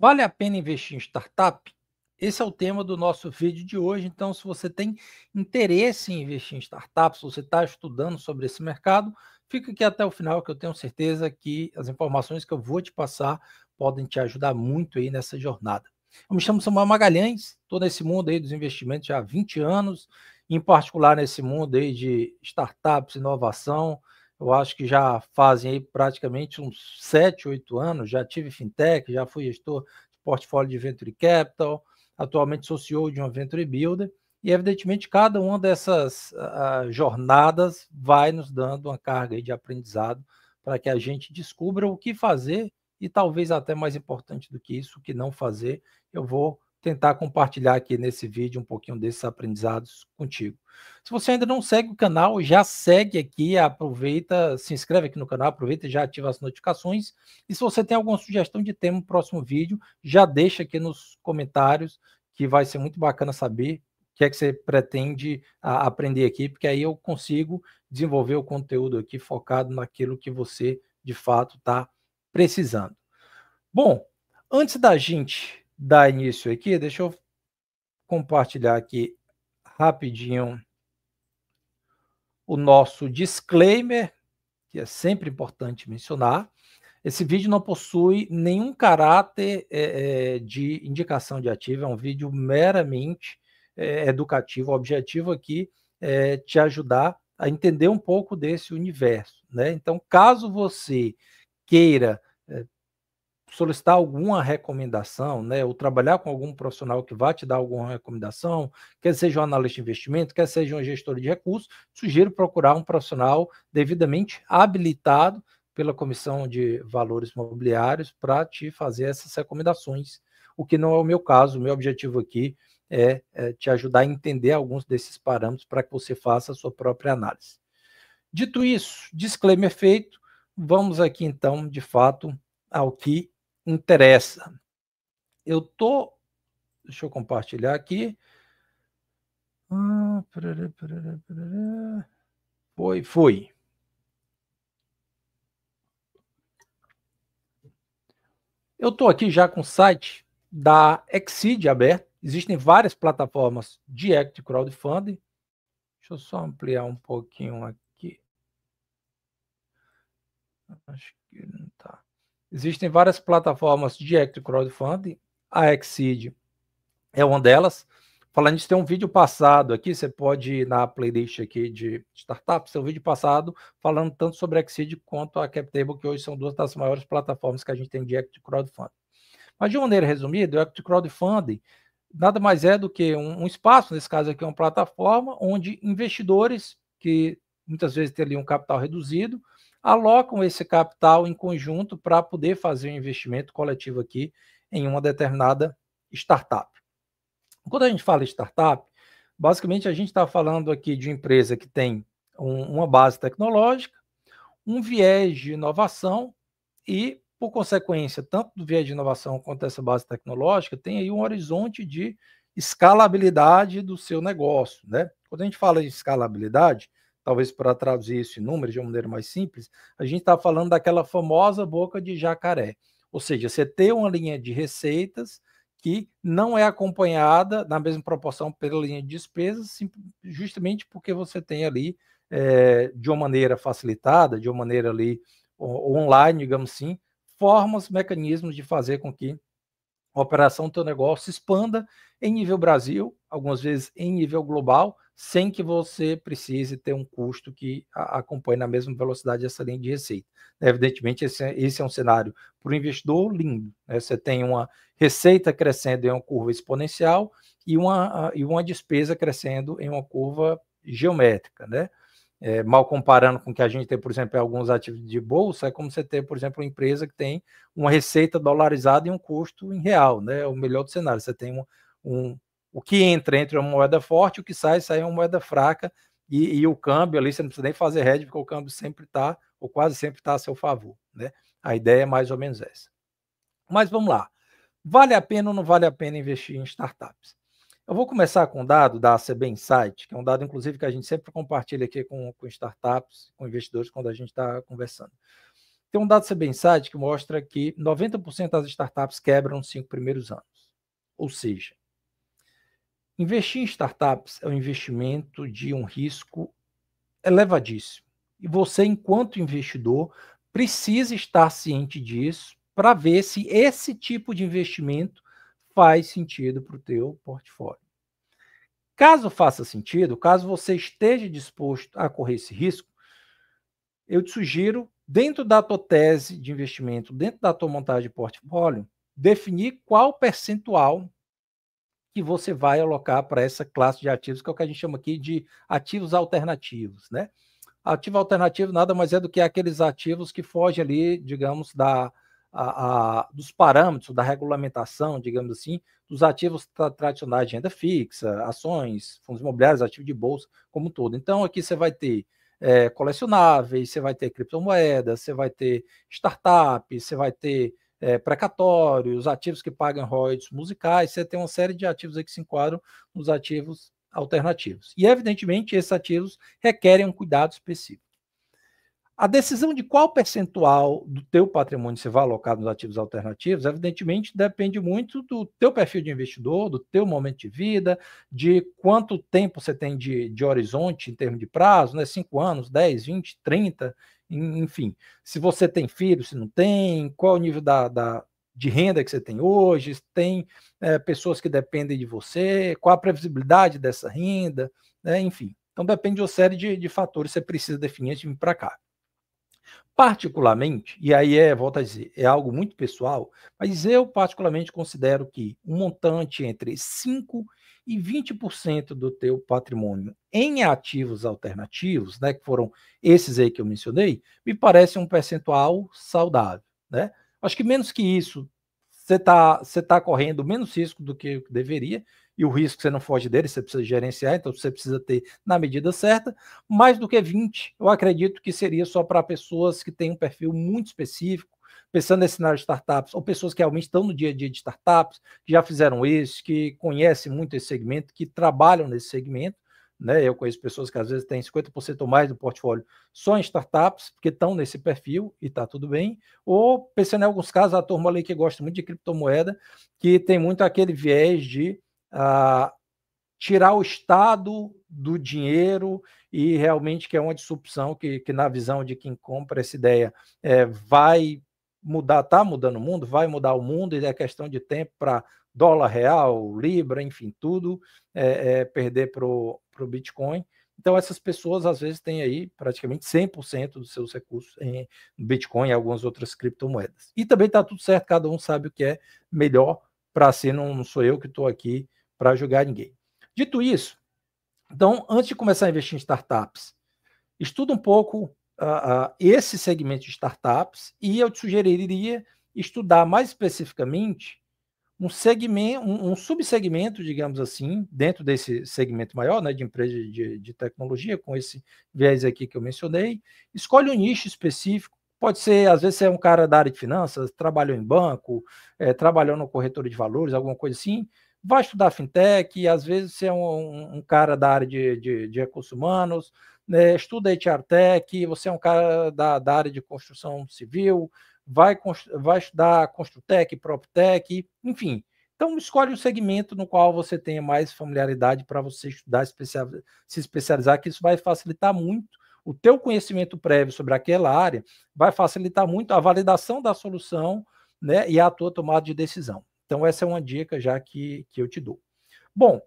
Vale a pena investir em startup? Esse é o tema do nosso vídeo de hoje. Então, se você tem interesse em investir em startups, se você está estudando sobre esse mercado, fica aqui até o final, que eu tenho certeza que as informações que eu vou te passar podem te ajudar muito aí nessa jornada. Eu me chamo Samuel Magalhães, estou nesse mundo aí dos investimentos já há 20 anos, em particular nesse mundo aí de startups, inovação. Eu acho que já fazem aí praticamente uns 7, 8 anos. Já tive fintech, já fui gestor de portfólio de Venture Capital, atualmente sou CEO de uma Venture Builder, e evidentemente cada uma dessas jornadas vai nos dando uma carga aí de aprendizado para que a gente descubra o que fazer e talvez até mais importante do que isso, o que não fazer. Eu vou tentar compartilhar aqui nesse vídeo um pouquinho desses aprendizados contigo. Se você ainda não segue o canal, já segue aqui, aproveita, se inscreve aqui no canal, aproveita e já ativa as notificações. E se você tem alguma sugestão de tema no próximo vídeo, já deixa aqui nos comentários, que vai ser muito bacana saber o que é que você pretende aprender aqui, porque aí eu consigo desenvolver o conteúdo aqui focado naquilo que você de fato está precisando. Bom, antes da gente dar início aqui, deixa eu compartilhar aqui rapidinho o nosso disclaimer, que é sempre importante mencionar. Esse vídeo não possui nenhum caráter de indicação de ativo, é um vídeo meramente educativo. O objetivo aqui é te ajudar a entender um pouco desse universo, né? Então, caso você queira solicitar alguma recomendação, né, ou trabalhar com algum profissional que vai te dar alguma recomendação, quer seja um analista de investimento, quer seja um gestor de recursos, sugiro procurar um profissional devidamente habilitado pela Comissão de Valores Mobiliários para te fazer essas recomendações, o que não é o meu caso. O meu objetivo aqui é te ajudar a entender alguns desses parâmetros para que você faça a sua própria análise. Dito isso, disclaimer feito, vamos aqui então, de fato, ao que interessa. Deixa eu compartilhar aqui. Foi. Eu estou aqui já com o site da Exceed aberto. Existem várias plataformas de equity crowdfunding. Deixa eu só ampliar um pouquinho aqui. Acho que não está. Existem várias plataformas de equity crowdfunding. A Exceed é uma delas. Falando nisso, tem um vídeo passado aqui, você pode ir na playlist aqui de startups, tem um vídeo passado falando tanto sobre a Exceed quanto a CapTable, que hoje são duas das maiores plataformas que a gente tem de equity crowdfunding. Mas de uma maneira resumida, o equity crowdfunding nada mais é do que um espaço, nesse caso aqui uma plataforma, onde investidores que muitas vezes têm ali um capital reduzido, alocam esse capital em conjunto para poder fazer um investimento coletivo aqui em uma determinada startup. Quando a gente fala em startup, basicamente a gente está falando aqui de uma empresa que tem uma base tecnológica, um viés de inovação e, por consequência, tanto do viés de inovação quanto dessa base tecnológica, tem aí um horizonte de escalabilidade do seu negócio, né? Quando a gente fala de escalabilidade, talvez para traduzir isso em números de uma maneira mais simples, a gente está falando daquela famosa boca de jacaré, ou seja, você ter uma linha de receitas que não é acompanhada na mesma proporção pela linha de despesas, justamente porque você tem ali, de uma maneira facilitada, de uma maneira ali online, digamos assim, formas, mecanismos de fazer com que a operação do teu negócio se expanda em nível Brasil, algumas vezes em nível global, sem que você precise ter um custo que acompanhe na mesma velocidade essa linha de receita. Evidentemente, esse é um cenário para o investidor lindo, né? Você tem uma receita crescendo em uma curva exponencial e uma despesa crescendo em uma curva geométrica, né? Mal comparando com o que a gente tem, por exemplo, em alguns ativos de bolsa, é como você ter, por exemplo, uma empresa que tem uma receita dolarizada e um custo em real, né? É o melhor do cenário. Você tem o que entra uma moeda forte, o que sai uma moeda fraca, e o câmbio ali, você não precisa nem fazer hedge, porque o câmbio sempre está, ou quase sempre está a seu favor, né? A ideia é mais ou menos essa. Mas vamos lá. Vale a pena ou não vale a pena investir em startups? Eu vou começar com um dado da ACB Insight, que é um dado, inclusive, que a gente sempre compartilha aqui com startups, com investidores, quando a gente está conversando. Tem um dado CB Insight que mostra que 90% das startups quebram nos 5 primeiros anos. Ou seja, investir em startups é um investimento de um risco elevadíssimo. E você, enquanto investidor, precisa estar ciente disso para ver se esse tipo de investimento faz sentido para o teu portfólio. Caso faça sentido, caso você esteja disposto a correr esse risco, eu te sugiro, dentro da tua tese de investimento, dentro da tua montagem de portfólio, definir qual percentual que você vai alocar para essa classe de ativos, que é o que a gente chama aqui de ativos alternativos, né? Ativo alternativo nada mais é do que aqueles ativos que fogem ali, digamos, dos parâmetros, da regulamentação, digamos assim, dos ativos tradicionais de renda fixa, ações, fundos imobiliários, ativo de bolsa, como um todo. Então, aqui você vai ter colecionáveis, você vai ter criptomoedas, você vai ter startups, você vai ter precatórios, ativos que pagam royalties musicais, você tem uma série de ativos aí que se enquadram nos ativos alternativos. E, evidentemente, esses ativos requerem um cuidado específico. A decisão de qual percentual do teu patrimônio você vai alocar nos ativos alternativos, evidentemente, depende muito do teu perfil de investidor, do teu momento de vida, de quanto tempo você tem de horizonte em termos de prazo, né? 5 anos, 10, 20, 30, enfim. Se você tem filho, se não tem, qual é o nível de renda que você tem hoje, se tem pessoas que dependem de você, qual a previsibilidade dessa renda, né? Enfim. Então depende de uma série de fatores que você precisa definir antes de vir para cá. Particularmente, e aí volto a dizer, é algo muito pessoal, mas eu particularmente considero que um montante entre 5% e 20% do teu patrimônio em ativos alternativos, né, que foram esses aí que eu mencionei, me parece um percentual saudável, né? Acho que menos que isso, você tá correndo menos risco do que deveria, e o risco você não foge dele, você precisa gerenciar, então você precisa ter na medida certa. Mais do que 20, eu acredito que seria só para pessoas que têm um perfil muito específico, pensando nesse cenário de startups, ou pessoas que realmente estão no dia a dia de startups, que já fizeram isso, que conhecem muito esse segmento, que trabalham nesse segmento, né? Eu conheço pessoas que às vezes têm 50% ou mais do portfólio só em startups, porque estão nesse perfil e está tudo bem. Ou, pensando em alguns casos, a turma ali que gosta muito de criptomoeda, que tem muito aquele viés de tirar o Estado do dinheiro e realmente que é uma disrupção que na visão de quem compra essa ideia vai mudar, está mudando o mundo, vai mudar o mundo e é questão de tempo para dólar real, libra, enfim, tudo perder para o Bitcoin. Então, essas pessoas, às vezes, têm aí praticamente 100% dos seus recursos em Bitcoin e algumas outras criptomoedas. E também está tudo certo, cada um sabe o que é melhor para si, não sou eu que estou aqui para julgar ninguém. Dito isso, então, antes de começar a investir em startups, estuda um pouco esse segmento de startups e eu te sugeriria estudar mais especificamente um segmento, um subsegmento, digamos assim, dentro desse segmento maior, né, de empresa de tecnologia, com esse viés aqui que eu mencionei. Escolhe um nicho específico. Pode ser, às vezes, você é um cara da área de finanças, trabalhou em banco, trabalhou no corretor de valores, alguma coisa assim. Vai estudar fintech, e às vezes você é um cara da área de recursos humanos, né, estuda HR Tech, você é um cara da área de construção civil, vai estudar Construtec, PropTech, enfim. Então, escolhe um segmento no qual você tenha mais familiaridade para você estudar, se especializar, que isso vai facilitar muito o teu conhecimento prévio sobre aquela área, vai facilitar muito a validação da solução, né, e a tua tomada de decisão. Então, essa é uma dica já que eu te dou. Bom,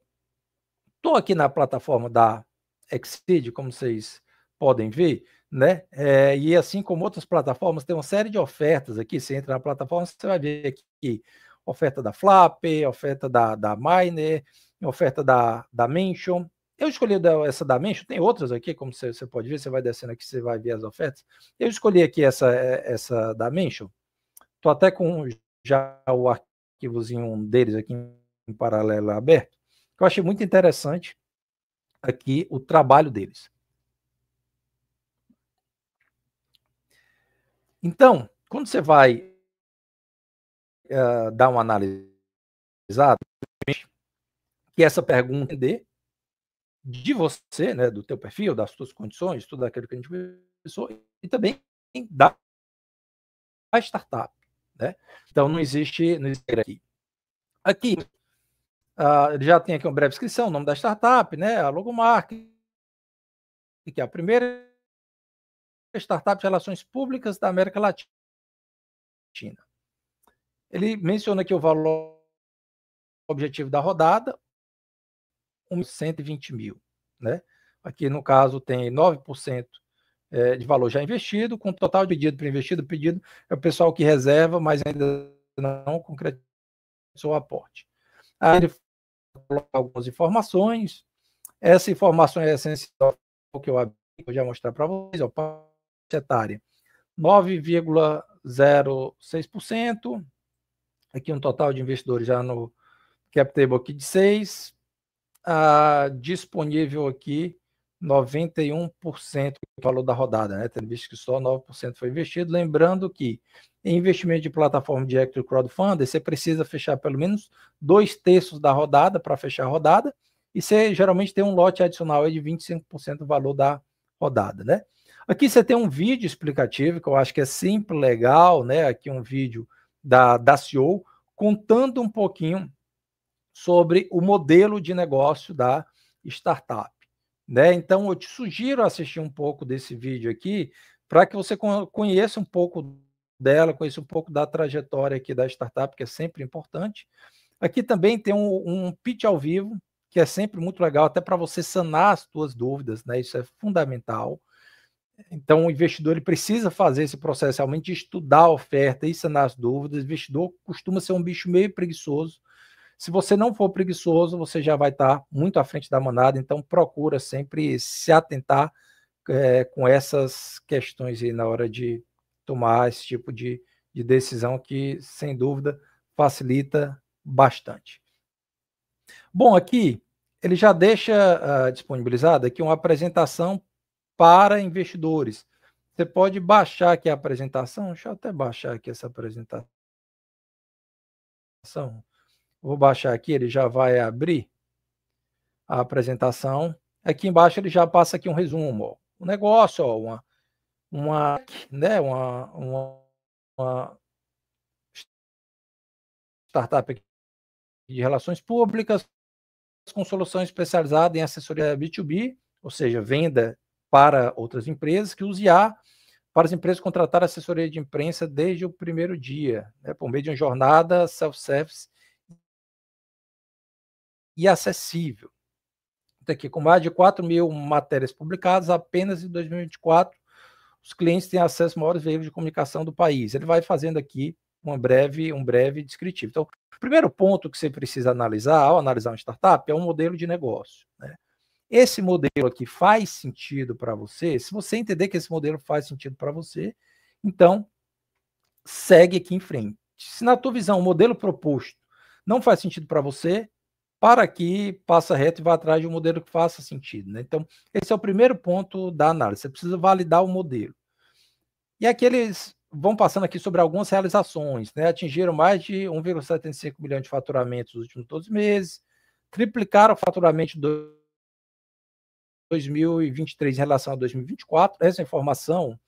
estou aqui na plataforma da Exceed, como vocês podem ver, né? E assim como outras plataformas, tem uma série de ofertas aqui. Você entra na plataforma, você vai ver aqui oferta da Flap, oferta da Miner, oferta da Mention. Eu escolhi essa da Mention, tem outras aqui, como você pode ver, você vai descendo aqui, você vai ver as ofertas. Eu escolhi aqui essa da Mention. Estou até com já o arquivozinho deles aqui em paralelo aberto, que eu achei muito interessante aqui o trabalho deles. Então, quando você vai dar uma analisada, que essa pergunta de você, né, do teu perfil, das suas condições, tudo aquilo que a gente pensou, e também da startup, né? Então não existe aqui. Aqui ele já tem aqui uma breve descrição, o nome da startup, né? A logomarca, que é a primeira startup de relações públicas da América Latina. Ele menciona aqui o valor objetivo da rodada, 120 mil, né? Aqui no caso tem 9% de valor já investido, com total de pedido é o pessoal que reserva, mas ainda não concretizou o aporte. Aí ele coloca algumas informações, essa informação é essencial que eu vou já mostrar para vocês, ó, etária, 9,06%, aqui um total de investidores já no cap table aqui de 6, disponível aqui 91% do valor da rodada, né? Tendo visto que só 9% foi investido. Lembrando que em investimento de plataforma de equity crowdfunding, você precisa fechar pelo menos 2/3 da rodada para fechar a rodada, e você geralmente tem um lote adicional aí de 25% do valor da rodada, né? Aqui você tem um vídeo explicativo, que eu acho que é simples, legal, né? Aqui um vídeo da CEO, contando um pouquinho sobre o modelo de negócio da startup, né? Então, eu te sugiro assistir um pouco desse vídeo aqui, para que você conheça um pouco dela, conheça um pouco da trajetória aqui da startup, que é sempre importante. Aqui também tem um pitch ao vivo, que é sempre muito legal, até para você sanar as suas dúvidas, né? Isso é fundamental. Então, o investidor ele precisa fazer esse processo realmente de estudar a oferta e sanar as dúvidas. O investidor costuma ser um bicho meio preguiçoso. Se você não for preguiçoso, você já vai estar muito à frente da manada, então procura sempre se atentar com essas questões aí na hora de tomar esse tipo de decisão que, sem dúvida, facilita bastante. Bom, aqui ele já deixa disponibilizada aqui uma apresentação para investidores. Você pode baixar aqui a apresentação, deixa eu até baixar aqui essa apresentação. Vou baixar aqui, ele já vai abrir a apresentação. Aqui embaixo ele já passa aqui um resumo. Ó. O negócio, ó, né, uma startup de relações públicas com solução especializada em assessoria B2B, ou seja, venda para outras empresas, que usa IA para as empresas contratar assessoria de imprensa desde o primeiro dia, né, por meio de uma jornada self-service e acessível. Aqui, com mais de 4 mil matérias publicadas apenas em 2024, os clientes têm acesso a maiores veículos de comunicação do país. Ele vai fazendo aqui um breve descritivo. Então, o primeiro ponto que você precisa analisar ao analisar uma startup é um modelo de negócio, né? Esse modelo aqui faz sentido para você? Se você entender que esse modelo faz sentido para você, então segue aqui em frente. Se na tua visão o modelo proposto não faz sentido para você, para aqui, passa reto e vai atrás de um modelo que faça sentido, né? Então, esse é o primeiro ponto da análise. Você precisa validar o modelo. E aqui eles vão passando aqui sobre algumas realizações, né? Atingiram mais de 1,75 milhão de faturamentos nos últimos 12 meses, triplicaram o faturamento de 2023 em relação a 2024. Essa informação,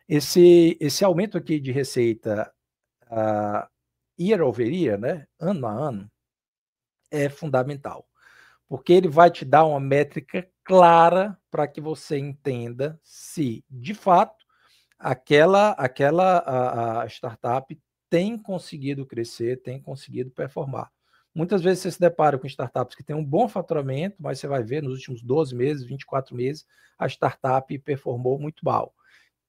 esse aumento aqui de receita year over year, né? Ano a ano, é fundamental, porque ele vai te dar uma métrica clara para que você entenda se, de fato, aquela a startup tem conseguido crescer, tem conseguido performar. Muitas vezes você se depara com startups que têm um bom faturamento, mas você vai ver nos últimos 12 meses, 24 meses, a startup performou muito mal.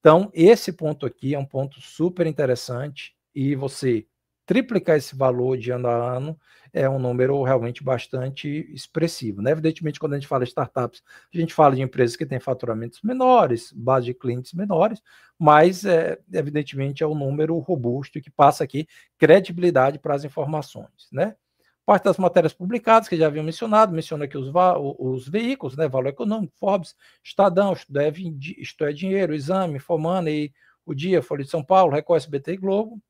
Então, esse ponto aqui é um ponto super interessante e você triplicar esse valor de ano a ano é um número realmente bastante expressivo, né? Evidentemente, quando a gente fala de startups, a gente fala de empresas que têm faturamentos menores, base de clientes menores, mas, evidentemente, é um número robusto e que passa aqui credibilidade para as informações, né? Parte das matérias publicadas, que já havia mencionado, menciona aqui os veículos, né? Valor Econômico, Forbes, Estadão, Isto é Dinheiro, Exame, Infomoney, O Dia, Folha de São Paulo, Record, SBT e Globo.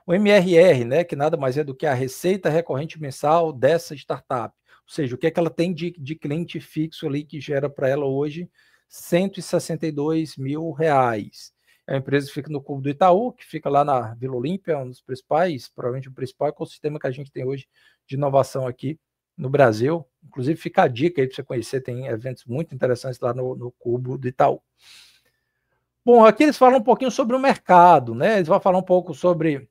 O MRR, né, que nada mais é do que a receita recorrente mensal dessa startup. Ou seja, o que é que ela tem de cliente fixo ali que gera para ela hoje R$ 162 mil. É uma empresa que fica no Cubo do Itaú, que fica lá na Vila Olímpia, um dos principais, provavelmente o principal ecossistema que a gente tem hoje de inovação aqui no Brasil. Inclusive, fica a dica aí para você conhecer, tem eventos muito interessantes lá no Cubo do Itaú. Bom, aqui eles falam um pouquinho sobre o mercado, né? Eles vão falar um pouco sobre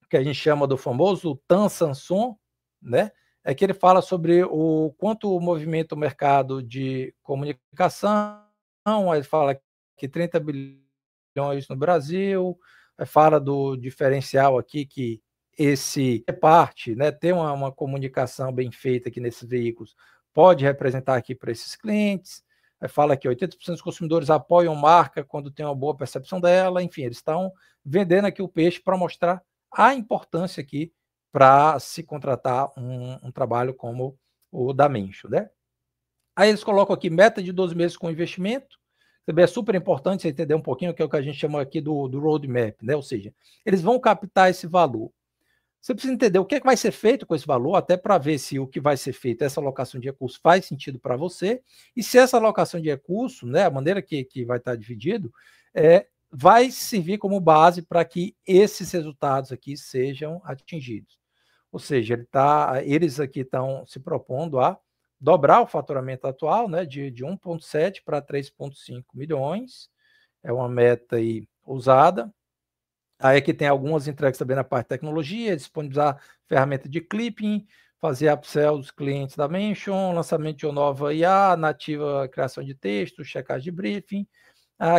o que a gente chama do famoso Tan Samsung, né? É que ele fala sobre o quanto movimenta o mercado de comunicação, aí ele fala que 30 bilhões no Brasil, aí fala do diferencial aqui que esse parte, né, ter uma comunicação bem feita aqui nesses veículos pode representar aqui para esses clientes. Aí fala que 80% dos consumidores apoiam marca quando tem uma boa percepção dela, enfim, eles estão vendendo aqui o peixe para mostrar a importância aqui para se contratar um trabalho como o da Mencho, né? Aí eles colocam aqui meta de 12 meses com investimento. Também é super importante você entender um pouquinho, que é o que a gente chama aqui do roadmap, né? Ou seja, eles vão captar esse valor. Você precisa entender o que, é que vai ser feito com esse valor, até para ver se o que vai ser feito, essa alocação de recursos, faz sentido para você, e se essa alocação de recursos, né, a maneira que vai estar dividido, vai servir como base para que esses resultados aqui sejam atingidos. Ou seja, eles aqui estão se propondo a dobrar o faturamento atual, né, de 1,7 para 3,5 milhões, é uma meta aí ousada. Aí aqui tem algumas entregas também na parte de tecnologia, disponibilizar ferramenta de clipping, fazer upsell dos clientes da Mention, lançamento de uma nova IA, nativa criação de texto, checagem de briefing,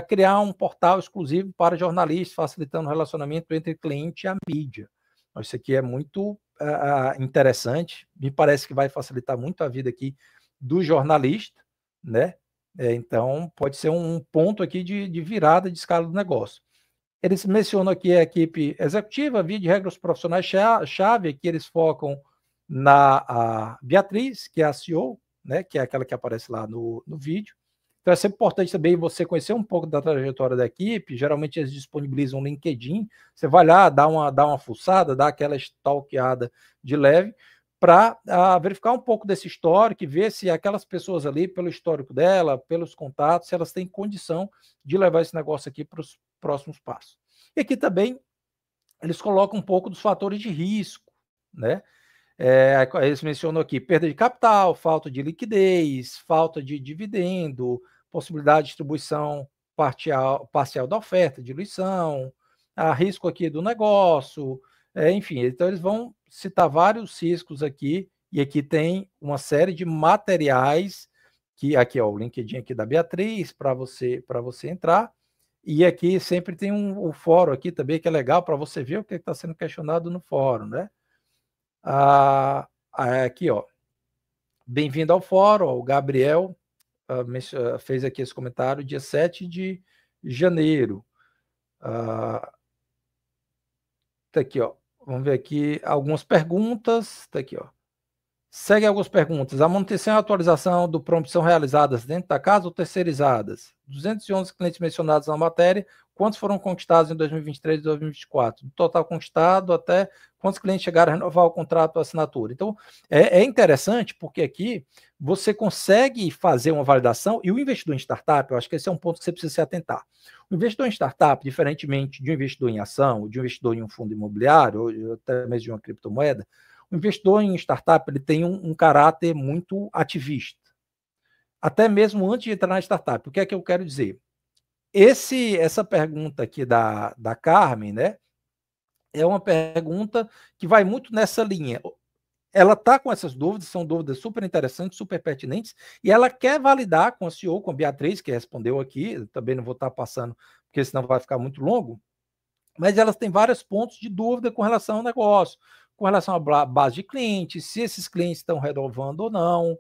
criar um portal exclusivo para jornalistas, facilitando o relacionamento entre cliente e a mídia. Isso aqui é muito interessante, me parece que vai facilitar muito a vida aqui do jornalista, né? Então, pode ser um ponto aqui de virada de escala do negócio. Eles mencionam aqui a equipe executiva, via de regras profissionais chave, que eles focam na Beatriz, que é a CEO, né, que é aquela que aparece lá no vídeo. Então é sempre importante também você conhecer um pouco da trajetória da equipe. Geralmente eles disponibilizam um LinkedIn. Você vai lá, dá uma fuçada, dá aquela stalkeada de leve, para verificar um pouco desse histórico e ver se aquelas pessoas ali, pelo histórico dela, pelos contatos, se elas têm condição de levar esse negócio aqui para os próximos passos. E aqui também eles colocam um pouco dos fatores de risco, né? Eles mencionam aqui perda de capital, falta de liquidez, falta de dividendo, possibilidade de distribuição parcial da oferta, diluição, risco aqui do negócio, enfim, então eles vão citar vários riscos aqui, e aqui tem uma série de materiais, que aqui, ó, o LinkedIn aqui da Beatriz, para você entrar, e aqui sempre tem o fórum aqui também, que é legal para você ver o que está sendo questionado no fórum, né? Aqui, ó. Bem-vindo ao fórum, o Gabriel fez aqui esse comentário dia 7 de janeiro. Tá aqui, ó. Vamos ver aqui algumas perguntas. Tá aqui, ó. Segue algumas perguntas. A manutenção e a atualização do prompt são realizadas dentro da casa ou terceirizadas? 211 clientes mencionados na matéria, quantos foram conquistados em 2023 e 2024? Do total conquistado até quantos clientes chegaram a renovar o contrato ou assinatura? Então, é interessante porque aqui você consegue fazer uma validação, e o investidor em startup, eu acho que esse é um ponto que você precisa se atentar. O investidor em startup, diferentemente de um investidor em ação, de um investidor em um fundo imobiliário, ou até mesmo de uma criptomoeda, o investidor em startup ele tem um caráter muito ativista, até mesmo antes de entrar na startup. O que é que eu quero dizer? Essa pergunta aqui da Carmen, né, é uma pergunta que vai muito nessa linha. Ela está com essas dúvidas, são dúvidas super interessantes, super pertinentes, e ela quer validar com a CEO, com a Beatriz, que respondeu aqui, eu também não vou estar passando, porque senão vai ficar muito longo, mas elas têm vários pontos de dúvida com relação ao negócio, com relação à base de clientes, se esses clientes estão renovando ou não,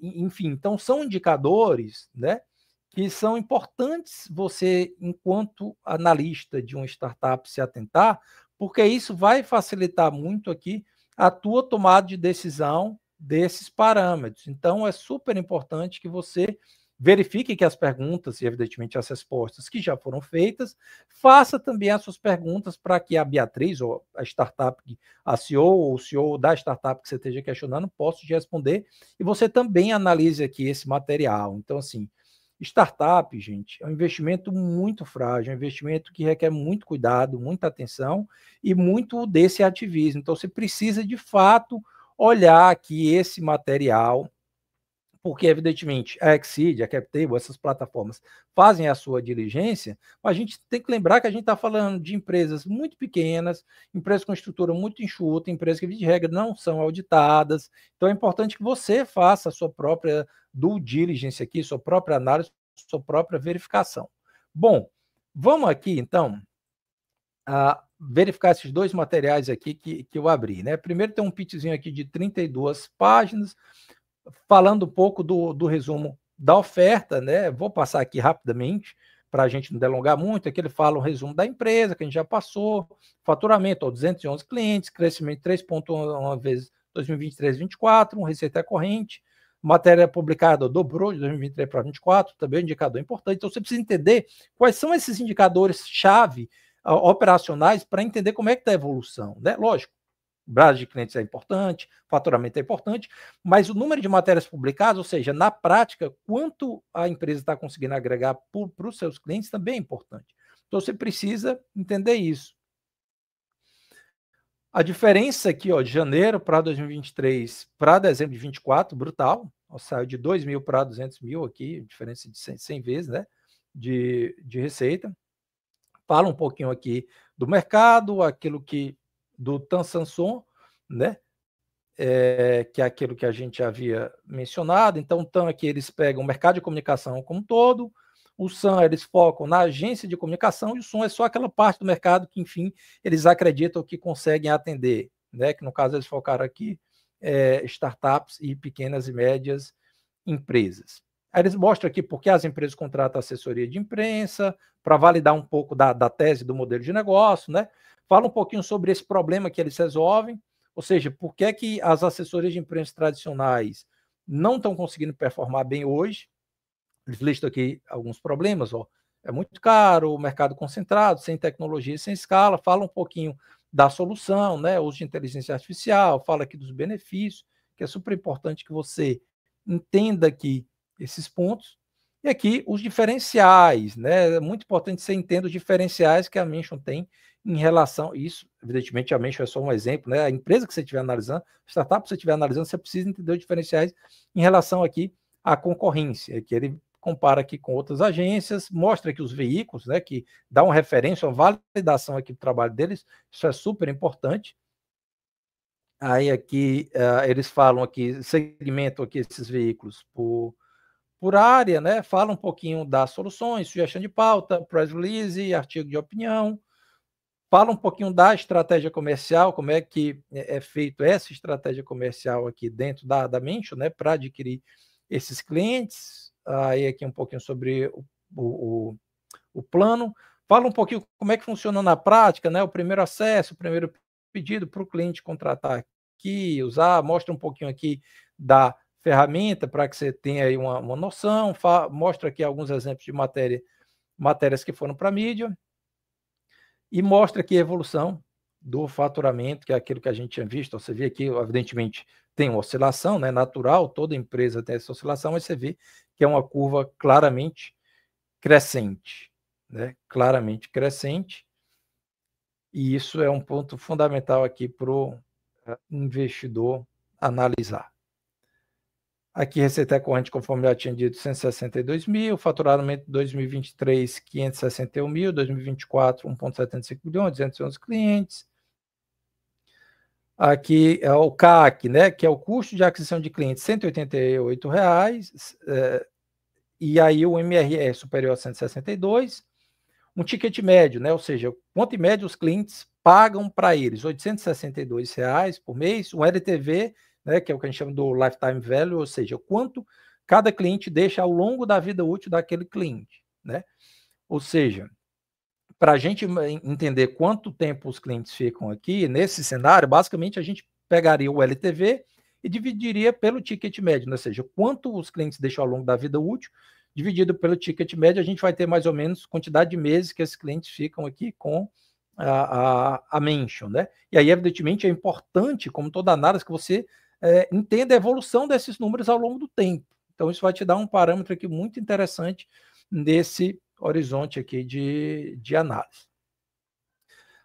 enfim, então são indicadores, né, que são importantes você, enquanto analista de uma startup, se atentar, porque isso vai facilitar muito aqui a tua tomada de decisão desses parâmetros. Então, é super importante que você verifique que as perguntas e, evidentemente, as respostas que já foram feitas, faça também as suas perguntas para que a Beatriz, ou a startup, a CEO ou o CEO da startup que você esteja questionando, possa te responder, e você também analise aqui esse material. Então, assim, Startup, gente, é um investimento muito frágil, é um investimento que requer muito cuidado, muita atenção e muito desse ativismo. Então, você precisa, de fato, olhar que esse material, porque, evidentemente, a Exceed, a CapTable, essas plataformas fazem a sua diligência, mas a gente tem que lembrar que a gente está falando de empresas muito pequenas, empresas com estrutura muito enxuta, empresas que, de regra, não são auditadas. Então, é importante que você faça a sua própria due diligence aqui, sua própria análise, sua própria verificação. Bom, vamos aqui, então, a verificar esses dois materiais aqui que eu abri, né? Primeiro tem um pitchzinho aqui de 32 páginas, falando um pouco do resumo da oferta, né? Vou passar aqui rapidamente para a gente não delongar muito. Aqui ele fala um resumo da empresa, que a gente já passou, faturamento, 211 clientes, crescimento 3,1 vezes 2023-24, receita corrente, matéria publicada dobrou de 2023 para 2024, também é um indicador importante. Então você precisa entender quais são esses indicadores-chave operacionais para entender como é que está a evolução, né? Lógico, base de clientes é importante, faturamento é importante, mas o número de matérias publicadas, ou seja, na prática, quanto a empresa está conseguindo agregar para os seus clientes também é importante. Então, você precisa entender isso. A diferença aqui, ó, de janeiro para 2023 para dezembro de 24, brutal, ó, saiu de 2 mil para 200 mil aqui, diferença de 100 vezes, né, de receita. Fala um pouquinho aqui do mercado, aquilo que do Tan Sanson, né? Que é aquilo que a gente havia mencionado. Então, o TAM aqui eles pegam o mercado de comunicação como um todo, o SAM eles focam na agência de comunicação e o SOM é só aquela parte do mercado que, enfim, eles acreditam que conseguem atender, né? Que no caso eles focaram aqui startups e pequenas e médias empresas. Aí eles mostram aqui porque as empresas contratam assessoria de imprensa para validar um pouco da tese do modelo de negócio, né? Fala um pouquinho sobre esse problema que eles resolvem, ou seja, por que é que as assessorias de imprensa tradicionais não estão conseguindo performar bem hoje. Eles listam aqui alguns problemas, ó. É muito caro, o mercado concentrado, sem tecnologia, sem escala. Fala um pouquinho da solução, né? Uso de inteligência artificial, fala aqui dos benefícios, que é super importante que você entenda aqui esses pontos. E aqui os diferenciais, né? É muito importante que você entenda os diferenciais que a Mention tem em relação. Isso, evidentemente, a Mention é só um exemplo, né? A empresa que você estiver analisando, a startup que você estiver analisando, você precisa entender os diferenciais em relação aqui à concorrência, que ele compara aqui com outras agências, mostra aqui os veículos, né? Que dá uma referência, uma validação aqui do trabalho deles, isso é super importante. Aí aqui eles falam aqui, segmentam aqui esses veículos por área, né? Fala um pouquinho das soluções, sugestão de pauta, press release, artigo de opinião. Fala um pouquinho da estratégia comercial, como é que é feito essa estratégia comercial aqui dentro da Mention, né? Para adquirir esses clientes. Aí aqui um pouquinho sobre o plano. Fala um pouquinho como é que funciona na prática, né? O primeiro acesso, o primeiro pedido para o cliente contratar aqui, usar, mostra um pouquinho aqui da ferramenta para que você tenha aí uma noção, mostra aqui alguns exemplos de matérias que foram para a mídia e mostra aqui a evolução do faturamento, que é aquilo que a gente tinha visto. Você vê aqui, evidentemente, tem uma oscilação, né, natural, toda empresa tem essa oscilação, mas você vê que é uma curva claramente crescente, né, claramente crescente, e isso é um ponto fundamental aqui para o investidor analisar. Aqui, receita corrente, conforme já tinha dito, 162 mil, faturamento de 2023, 561 mil, 2024, 1,75 bilhões, 211 clientes. Aqui é o CAC, né, que é o custo de aquisição de clientes, R$ 188, e aí o MRR superior a 162, um ticket médio, né, ou seja, quanto em média os clientes pagam para eles, R$ 862 por mês, um LTV, né, que é o que a gente chama do lifetime value, ou seja, quanto cada cliente deixa ao longo da vida útil daquele cliente, né? Ou seja, para a gente entender quanto tempo os clientes ficam aqui, nesse cenário, basicamente a gente pegaria o LTV e dividiria pelo ticket médio, né? Ou seja, quanto os clientes deixam ao longo da vida útil, dividido pelo ticket médio, a gente vai ter mais ou menos quantidade de meses que esses clientes ficam aqui com a Mention, né? E aí, evidentemente, é importante, como toda análise, que você entenda a evolução desses números ao longo do tempo, Então, isso vai te dar um parâmetro aqui muito interessante nesse horizonte aqui de análise.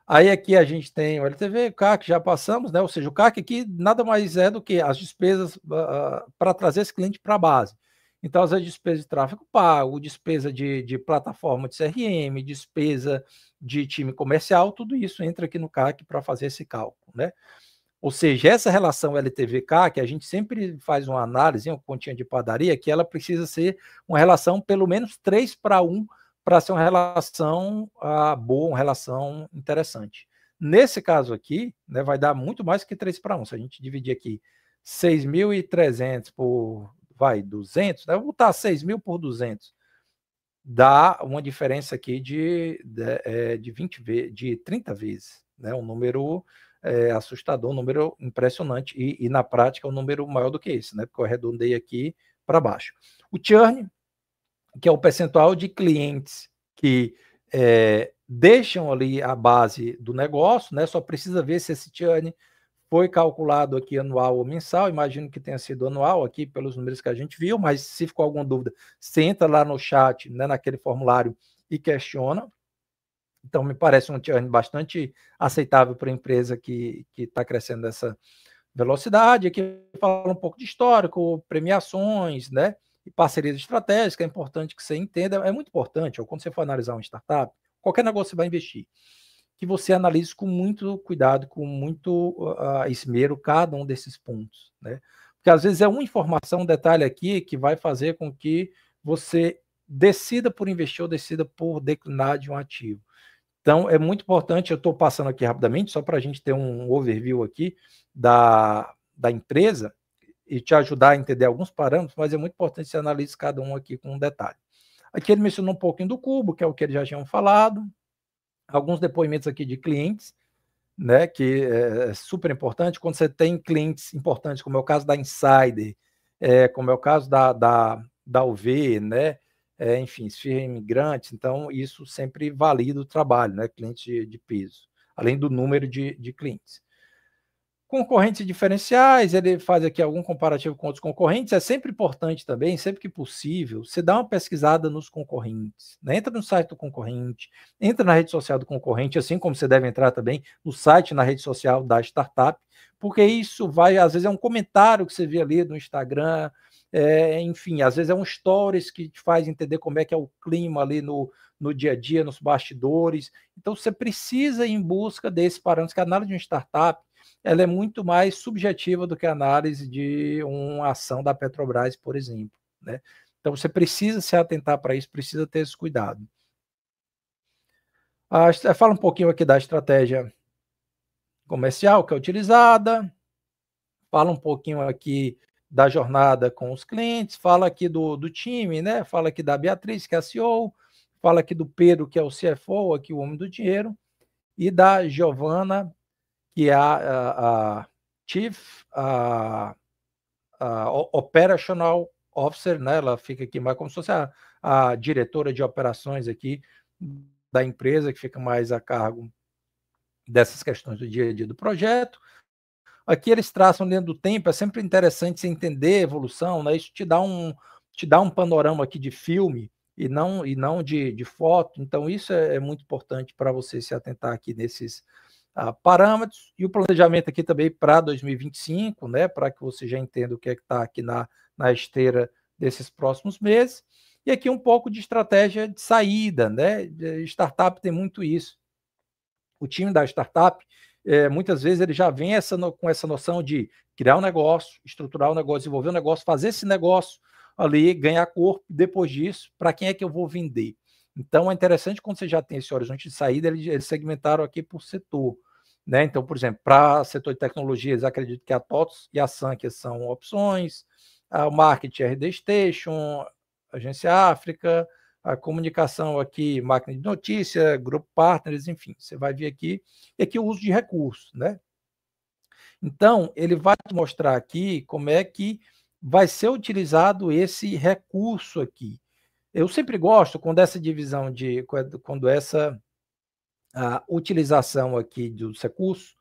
Aí aqui a gente tem o LTV, o CAC, já passamos, né? Ou seja, o CAC aqui nada mais é do que as despesas para trazer esse cliente para a base. Então, as despesas de tráfego pago, despesa de plataforma de CRM, despesa de time comercial, tudo isso entra aqui no CAC para fazer esse cálculo, né? Ou seja, essa relação LTV-CAC, a gente sempre faz uma análise, uma continha de padaria, que ela precisa ser uma relação pelo menos 3:1 para ser uma relação boa, uma relação interessante. Nesse caso aqui, né, vai dar muito mais que 3:1. Se a gente dividir aqui 6.300 por 200, né, eu vou botar 6.000 por 200, dá uma diferença aqui de 30 vezes, né, um número assustador, um número impressionante, e na prática é um número maior do que esse, né, porque eu arredondei aqui para baixo. O churn, que é o percentual de clientes que deixam ali a base do negócio, né, só precisa ver se esse churn foi calculado aqui anual ou mensal, imagino que tenha sido anual aqui pelos números que a gente viu, mas se ficou alguma dúvida, você entra lá no chat, né, naquele formulário e questiona. Então, me parece um churn bastante aceitável para a empresa que está crescendo dessa velocidade. Aqui fala um pouco de histórico, premiações, né? E parcerias estratégicas. É importante que você entenda, é muito importante, quando você for analisar uma startup, qualquer negócio que você vai investir, que você analise com muito cuidado, com muito esmero cada um desses pontos, né? Porque às vezes é uma informação, um detalhe aqui que vai fazer com que você decida por investir ou decida por declinar de um ativo. Então, é muito importante, eu estou passando aqui rapidamente, só para a gente ter um overview aqui da empresa e te ajudar a entender alguns parâmetros, mas é muito importante você analise cada um aqui com um detalhe. Aqui ele mencionou um pouquinho do Cubo, que é o que eles já tinham falado, alguns depoimentos aqui de clientes, né, que é super importante. Quando você tem clientes importantes, como é o caso da Insider, como é o caso da UV, né, enfim, Esfirra Imigrantes, então isso sempre valida o trabalho, né, clientes de peso, além do número de clientes. Concorrentes diferenciais, ele faz aqui algum comparativo com outros concorrentes, é sempre importante também, sempre que possível, você dá uma pesquisada nos concorrentes, né? Entra no site do concorrente, entra na rede social do concorrente, assim como você deve entrar também no site, na rede social da startup, porque isso vai, às vezes é um comentário que você vê ali no Instagram, enfim, às vezes é um stories que te faz entender como é que é o clima ali no dia a dia, nos bastidores, então você precisa ir em busca desses parâmetros, que a análise de uma startup, ela é muito mais subjetiva do que a análise de uma ação da Petrobras, por exemplo, né? Então, você precisa se atentar para isso, precisa ter esse cuidado. Fala um pouquinho aqui da estratégia comercial que é utilizada, fala um pouquinho aqui da jornada com os clientes, fala aqui do time, né? Fala aqui da Beatriz, que é a CEO, fala aqui do Pedro, que é o CFO, aqui o homem do dinheiro, e da Giovana, que é a Chief Operational Officer, né? Ela fica aqui mais como se fosse a diretora de operações aqui da empresa, que fica mais a cargo dessas questões do dia a dia do projeto. Aqui eles traçam dentro do tempo, é sempre interessante você entender a evolução, né? Isso te dá um panorama aqui de filme e não de foto, então isso é muito importante para você se atentar aqui nesses parâmetros, e o planejamento aqui também para 2025, né, para que você já entenda o que é que está aqui na esteira desses próximos meses, e aqui um pouco de estratégia de saída, né, startup tem muito isso. O time da startup, muitas vezes ele já vem com essa noção de criar um negócio, estruturar um negócio, desenvolver um negócio, fazer esse negócio ali, ganhar corpo, depois disso, para quem é que eu vou vender? Então, é interessante quando você já tem esse horizonte de saída, eles segmentaram aqui por setor, né? Então, por exemplo, para o setor de tecnologias, acredito que a TOTS e a Sankia são opções, o marketing RD Station, Agência África, a comunicação aqui, máquina de notícia, grupo partners, enfim, você vai ver aqui, e aqui o uso de recursos, né? Então, ele vai te mostrar aqui como é que vai ser utilizado esse recurso aqui. Eu sempre gosto quando essa divisão quando essa utilização aqui dos recursos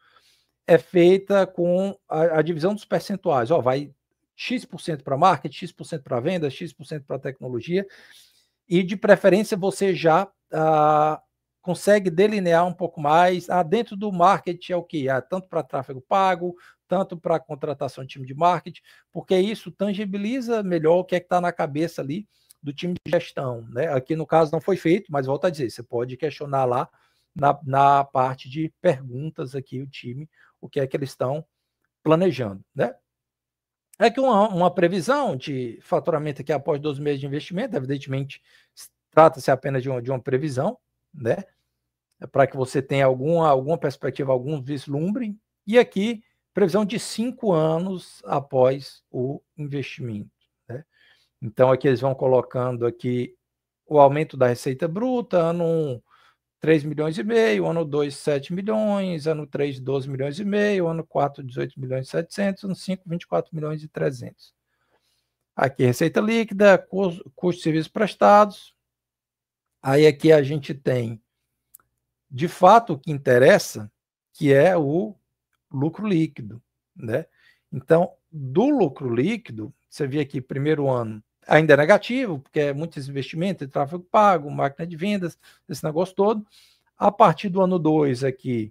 é feita com a divisão dos percentuais. Vai X% para marketing, X% para venda, X% para tecnologia, e de preferência você já consegue delinear um pouco mais. Dentro do marketing é o que? Tanto para tráfego pago, tanto para contratação de time de marketing, porque isso tangibiliza melhor o que é que está na cabeça ali do time de gestão, né? Aqui no caso não foi feito, mas volto a dizer, você pode questionar lá na parte de perguntas aqui o time, o que é que eles estão planejando, né? É que uma previsão de faturamento aqui após 12 meses de investimento, evidentemente, trata-se apenas de uma previsão, né? Para que você tenha alguma perspectiva, algum vislumbre. E aqui, previsão de 5 anos após o investimento, né? Então, aqui eles vão colocando aqui o aumento da receita bruta, ano 1, 3 milhões e meio, ano 2, 7 milhões, ano 3, 12 milhões e meio, ano 4, 18 milhões e 700, ano 5, 24 milhões e 300. Aqui, receita líquida, custo de serviços prestados. Aí aqui a gente tem, de fato, o que interessa, que é o lucro líquido, né? Então, do lucro líquido, você vê aqui, primeiro ano, ainda é negativo, porque é muitos investimentos, tráfego pago, máquina de vendas, esse negócio todo. A partir do ano 2 aqui,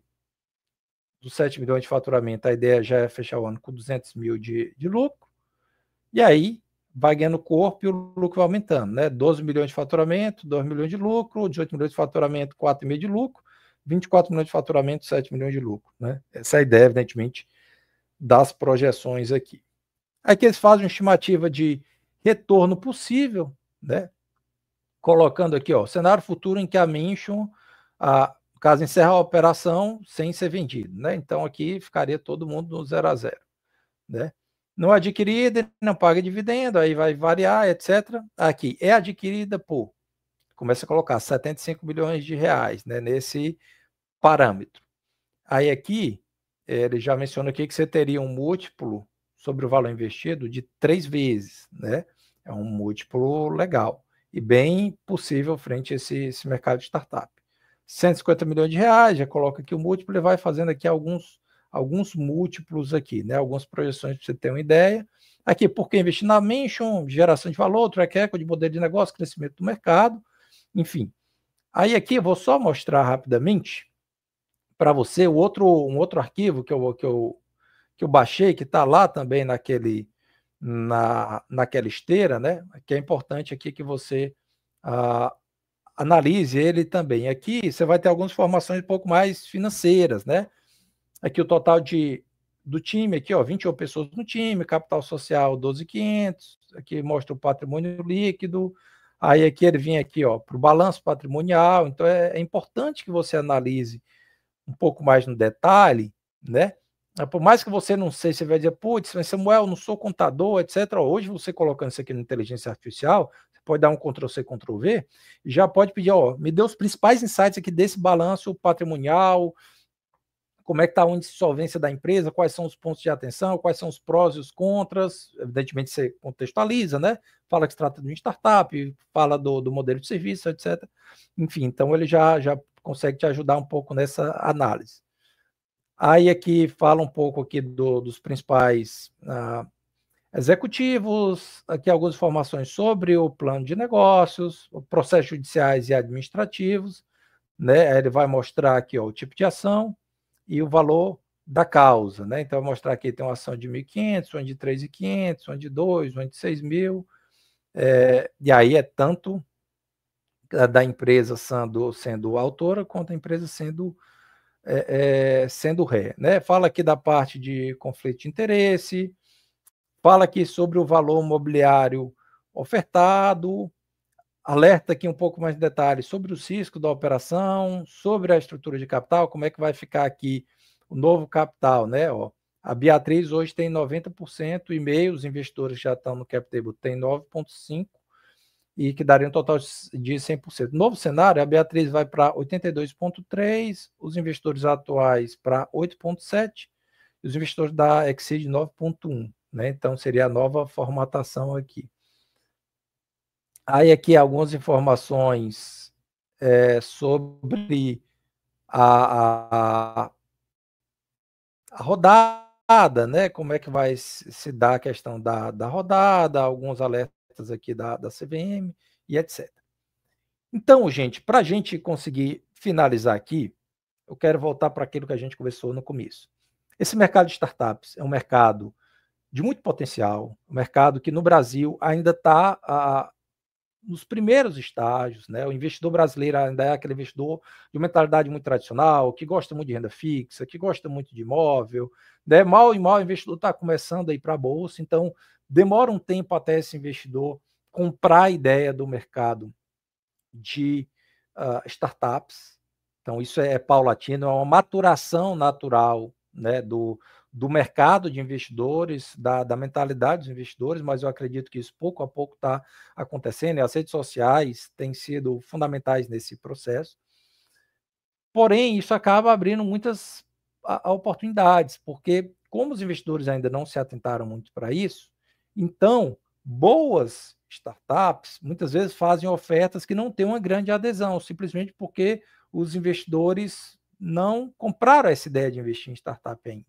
dos 7 milhões de faturamento, a ideia já é fechar o ano com 200 mil de lucro, e aí vai ganhando corpo e o lucro vai aumentando, né? 12 milhões de faturamento, 2 milhões de lucro, 18 milhões de faturamento, 4,5 de lucro, 24 milhões de faturamento, 7 milhões de lucro, né? Essa é a ideia, evidentemente, das projeções aqui. Aqui eles fazem uma estimativa de retorno possível, né? Colocando aqui, ó, cenário futuro em que a Mention, caso encerre a operação sem ser vendido, né? Então aqui ficaria todo mundo no 0 a 0, né? Não adquirida, não paga dividendo, aí vai variar, etc. Aqui é adquirida por, começa a colocar 75 milhões de reais, né? Nesse parâmetro. Aí aqui ele já menciona aqui que você teria um múltiplo sobre o valor investido de 3 vezes, né? É um múltiplo legal e bem possível frente a esse mercado de startup. 150 milhões de reais, já coloca aqui o múltiplo e vai fazendo aqui alguns múltiplos aqui, né? Algumas projeções para você ter uma ideia. Aqui, por que investir na Mention, geração de valor, track record, modelo de negócio, crescimento do mercado, enfim. Aí aqui eu vou só mostrar rapidamente para você um outro arquivo que eu baixei, que está lá também naquela esteira, né? Que é importante aqui que você analise ele também. Aqui você vai ter algumas informações um pouco mais financeiras, né? Aqui o total do time, aqui, ó, 21 pessoas no time, capital social 12.500, aqui mostra o patrimônio líquido, aí aqui ele vem aqui, ó, para o balanço patrimonial, então é importante que você analise um pouco mais no detalhe, né? Por mais que você não sei, você vai dizer, putz, mas Samuel, não sou contador, etc. Hoje você colocando isso aqui na inteligência artificial, você pode dar um Ctrl+C, Ctrl+V, e já pode pedir, ó, me dê os principais insights aqui desse balanço patrimonial, como é que está o índice de solvência da empresa, quais são os pontos de atenção, quais são os prós e os contras, evidentemente você contextualiza, né? Fala que se trata de uma startup, fala do modelo de serviço, etc. Enfim, então ele já consegue te ajudar um pouco nessa análise. Aí aqui fala um pouco aqui dos principais executivos, aqui algumas informações sobre o plano de negócios, processos judiciais e administrativos, né? Ele vai mostrar aqui, ó, o tipo de ação e o valor da causa, né? Então, vou mostrar aqui, tem uma ação de 1.500, uma de 3.500, uma de 2, uma de 6.000, e aí é tanto da empresa sendo autora, quanto a empresa sendo ré, né? Fala aqui da parte de conflito de interesse, fala aqui sobre o valor mobiliário ofertado, alerta aqui um pouco mais de detalhes sobre os riscos da operação, sobre a estrutura de capital, como é que vai ficar aqui o novo capital, né? Ó, a Beatriz hoje tem 90% e meio, os investidores já estão no cap table, tem 9,5%, e que daria um total de 100%. Novo cenário, a Beatriz vai para 82,3%, os investidores atuais para 8,7%, e os investidores da Exceed 9,1%, né? Então seria a nova formatação aqui. Aí aqui algumas informações sobre a rodada, né? Como é que vai se dar a questão da rodada, alguns alertas aqui da CVM e etc. Então, gente, para a gente conseguir finalizar aqui, eu quero voltar para aquilo que a gente conversou no começo. Esse mercado de startups é um mercado de muito potencial, um mercado que no Brasil ainda está nos primeiros estágios, né? O investidor brasileiro ainda é aquele investidor de mentalidade muito tradicional, que gosta muito de renda fixa, que gosta muito de imóvel, né? Mal e mal o investidor está começando a ir para a bolsa, então demora um tempo até esse investidor comprar a ideia do mercado de startups. Então, isso é paulatino, é uma maturação natural, né, do mercado de investidores, da mentalidade dos investidores, mas eu acredito que isso pouco a pouco está acontecendo, e as redes sociais têm sido fundamentais nesse processo. Porém, isso acaba abrindo muitas oportunidades, porque como os investidores ainda não se atentaram muito para isso, então boas startups muitas vezes fazem ofertas que não têm uma grande adesão, simplesmente porque os investidores não compraram essa ideia de investir em startup ainda.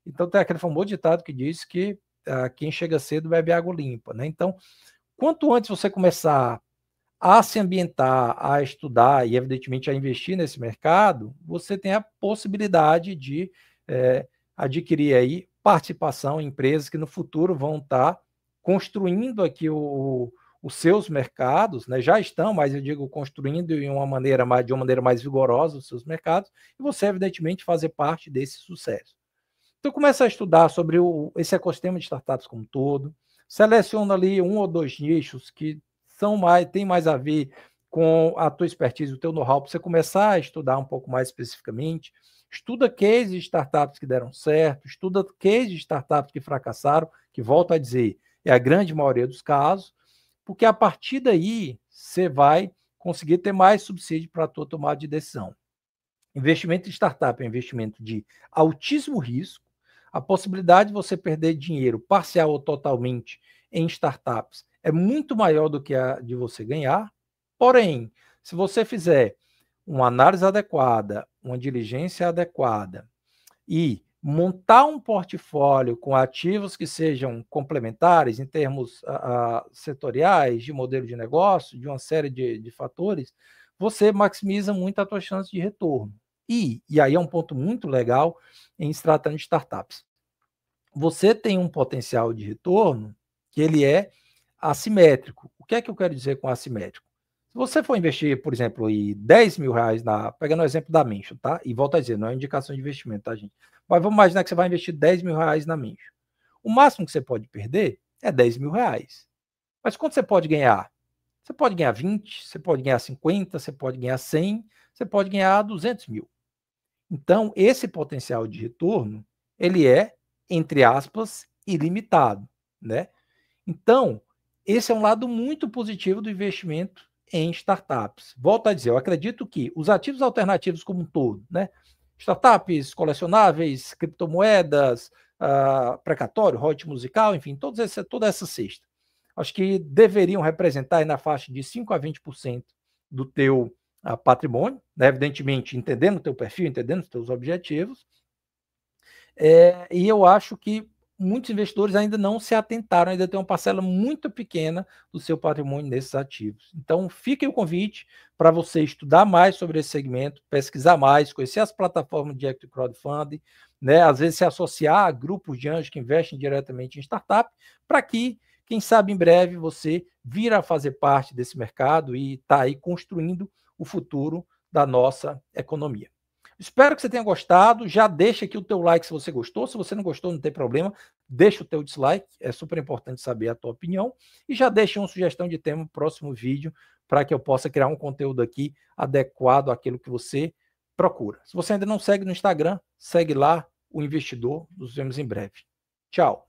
Então tem aquele famoso ditado que diz que quem chega cedo bebe água limpa, né? Então, quanto antes você começar a se ambientar, a estudar e, evidentemente, a investir nesse mercado, você tem a possibilidade de adquirir aí participação em empresas que no futuro vão estar construindo aqui os seus mercados, né? Já estão, mas eu digo construindo de uma maneira mais vigorosa os seus mercados, e você, evidentemente, fazer parte desse sucesso. Então, começa a estudar sobre esse ecossistema de startups como um todo, seleciona ali um ou dois nichos que têm mais a ver com a tua expertise, o teu know-how, para você começar a estudar um pouco mais especificamente. Estuda cases de startups que deram certo, estuda cases de startups que fracassaram, que, volto a dizer, é a grande maioria dos casos, porque a partir daí você vai conseguir ter mais subsídio para a tua tomada de decisão. Investimento em startup é um investimento de altíssimo risco. A possibilidade de você perder dinheiro parcial ou totalmente em startups é muito maior do que a de você ganhar. Porém, se você fizer uma análise adequada, uma diligência adequada e montar um portfólio com ativos que sejam complementares em termos setoriais, de modelo de negócio, de uma série de fatores, você maximiza muito a tua chance de retorno. E aí é um ponto muito legal em se tratando de startups. Você tem um potencial de retorno que ele é assimétrico. O que é que eu quero dizer com assimétrico? Se você for investir, por exemplo, R$ 10.000 pegando o exemplo da Mencho, tá? E volto a dizer, não é indicação de investimento, tá, gente? Mas vamos imaginar que você vai investir R$ 10.000 na Mencho. O máximo que você pode perder é R$ 10.000. Mas quanto você pode ganhar? Você pode ganhar 20, você pode ganhar 50, você pode ganhar 100, você pode ganhar 200 mil. Então, esse potencial de retorno, ele é, entre aspas, ilimitado, né? Então, esse é um lado muito positivo do investimento em startups. Volto a dizer, eu acredito que os ativos alternativos como um todo, né? Startups, colecionáveis, criptomoedas, precatório, royalties musical, enfim, toda essa cesta. Acho que deveriam representar aí na faixa de 5 a 20% do teu patrimônio, né? Evidentemente, entendendo o teu perfil, entendendo os teus objetivos. E eu acho que muitos investidores ainda não se atentaram, ainda tem uma parcela muito pequena do seu patrimônio nesses ativos. Então, fica o convite para você estudar mais sobre esse segmento, pesquisar mais, conhecer as plataformas de equity crowdfunding, né? Às vezes se associar a grupos de anjos que investem diretamente em startup, para que, quem sabe, em breve você vira a fazer parte desse mercado e está aí construindo o futuro da nossa economia. Espero que você tenha gostado. Já deixa aqui o teu like se você gostou. Se você não gostou, não tem problema. Deixa o teu dislike. É super importante saber a tua opinião. E já deixa uma sugestão de tema no próximo vídeo para que eu possa criar um conteúdo aqui adequado àquilo que você procura. Se você ainda não segue no Instagram, segue lá, o Investidor. Nos vemos em breve. Tchau.